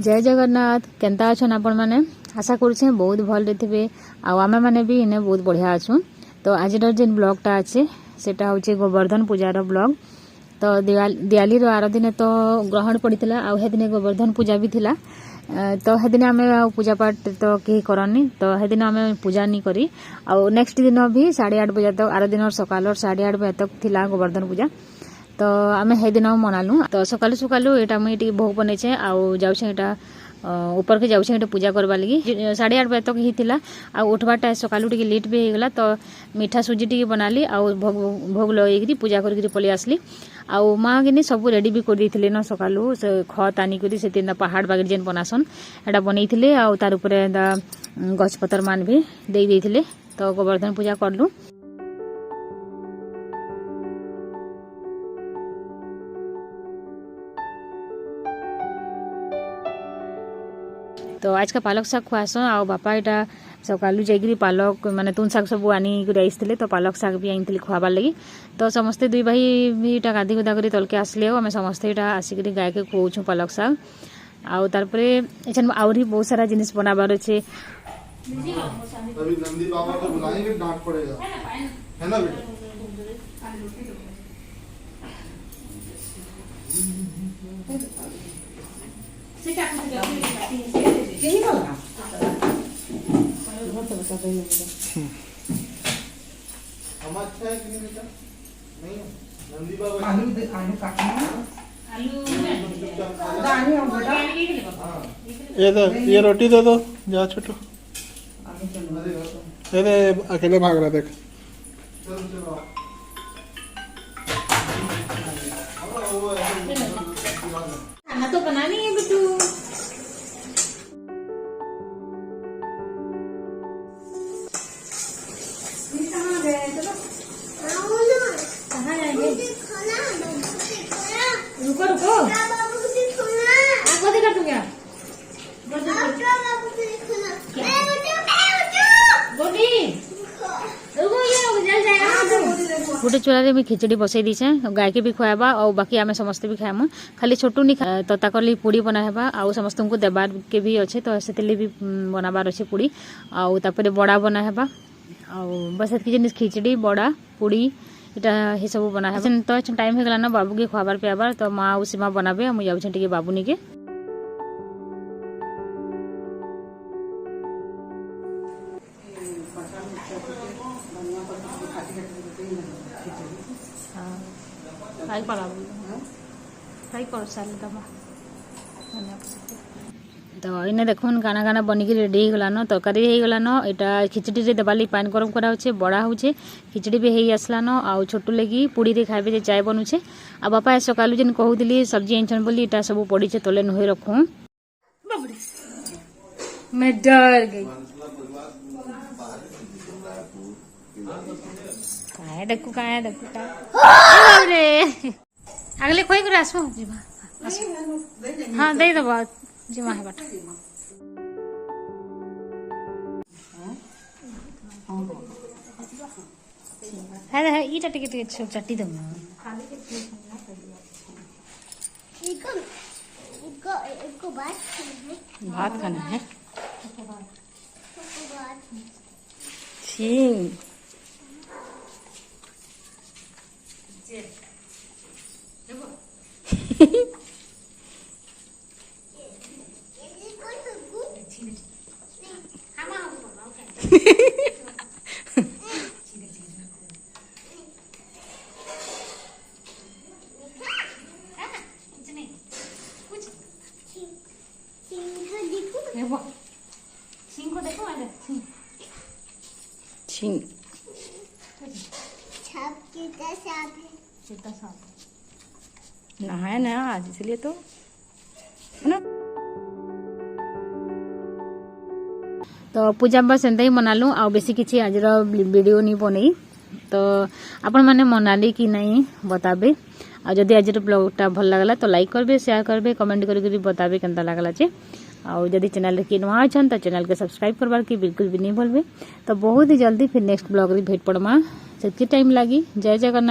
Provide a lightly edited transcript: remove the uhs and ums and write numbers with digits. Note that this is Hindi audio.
जय जगन्नाथ केंता अछन आपण माने आशा करूछे बहुत भल रे आमे माने भी इने बहुत बढ़िया अछु। तो आज जेन ब्लॉगटा अच्छे सेटा होचे गोवर्धन पूजार ब्लॉग। तो दिवाली रो आर दिन तो ग्रहण पड़ीला आ हे दिन गोवर्धन पूजा भी थिला। तो हे दिन आमे पूजा पाठ तो कहीं करनी तो हे दिन आमे पूजा नहीं करी आ नेक्स्ट दिन भी 8:30 बजे तक आर दिन सकाल 8:30 बजे तक थिला गोवर्धन पूजा। तो आमे हे दिन मनालु। तो सकालू सकालू एटा मुई भोग बनेछे आ जाउछे एटा ऊपर के जाउछे एटा पूजा करबा लगी 8:30 बजे तक ही थिला आ उठवाटा सकालू टिके लेट भी हेगला। तो मीठा सुजी टिके बनाली आ भोग लगेगी पूजा करके पलि आसली आ माँ के सब रेडी भी कर देथिले न सकालू से खत आनी करी से तीन पहाड़ बागेर जेन बनासन एटा बनैथिले आ तार ऊपर गछ पतर मान भी दे देथिले। तो गोवर्धन पूजा करलु। तो आज का पालक शाग खुआसन आ बापा एटा सकालू जाइकरी पालक माने तुन शाग सब आनी आईसथिले। तो पालक शाग भी आनी खुआबार लगी। तो समस्ते दुई भाई भी एटा गाधी गुदा करी तलके आसले आमे समस्ते एटा आसिक गाय के खुआउछु पालक शाग आ तारपरे एछन आउरी बहुत सारा जिनिस बनाबार छे। अभी नंदी बाबा को बुलाएंगे डांट पड़ेगा है ना बेटा। यही वाला हम अच्छा है कि नहीं बेटा नहीं नंदी बाबा आलू काटना ये रोटी दे दो जा छोटू ये अकेले भाग रहा देख। खाना तो बनानी है बिट्टू। कहाँ जाएंगे? रुको रुको देखा तुम क्या गोटे चूल्हा में खिचड़ी बसई दीछे गाय के भी खुआबा और बाकी आमे समस्ते भी खाएमु। खाली छोटू नहीं तो ताकली पूड़ी बनाहेबा आ समस्त को देबार के भी अच्छे। तो से भी बनाबार अच्छे पूड़ी आउ तापरे बड़ा बनाहेबा आ बस एतकी जिनिस खिचड़ी बड़ा पूड़ी इटा हे सब बनाहेबा। तो टाइम हो गला ना बाबू के खुआबार पियाबार। तो माँ उसी माँ बनाबे मुझे जाउछे टिके बाबूनी के। तो इने देखुन गाना गाना बनिकी रेडी हो गलान तरकारी हो गलान। एटा खिचड़ी रे देबाली पानी गरम करा होचे बड़ा होचे खिचड़ी भी हेई आसलान आ छोटू लगी पूड़ी रे खाइबे जे चाय बनुचे आ बापा सकालू जेन कहूदिली सब्जी आइछन बोली एटा सब पड़ीचे तले नहे रखू। मैं डर गई काय देखू रे अगले खोई कर आसो जीवा हाँ दे दबा जीवा है बाटा है ईटा टिके टिके सब चट्टी दम ना इनको भात खाना है ठीक नहाया ना आज इसलिए तो है ना। तो पूजा बस एंता ही मनालु आ बेसी किछि आज वीडियो नहीं बनई। तो आपण माने मनाली कि नहीं बताबे आ जदि आज ब्लॉगटा भल लागला तो लाइक करबे शेयर करबे कमेंट करके बताबे केनता लागला छे आ जदि चैनल के नवा अछन तो चैनल के सब्सक्राइब करबार की बिल्कुल भी नहीं भूलबे। तो बहुत ही जल्दी फिर नेक्स्ट ब्लॉग रे भेट पड़मा सेति टाइम लागी। जय जगन्नाथ।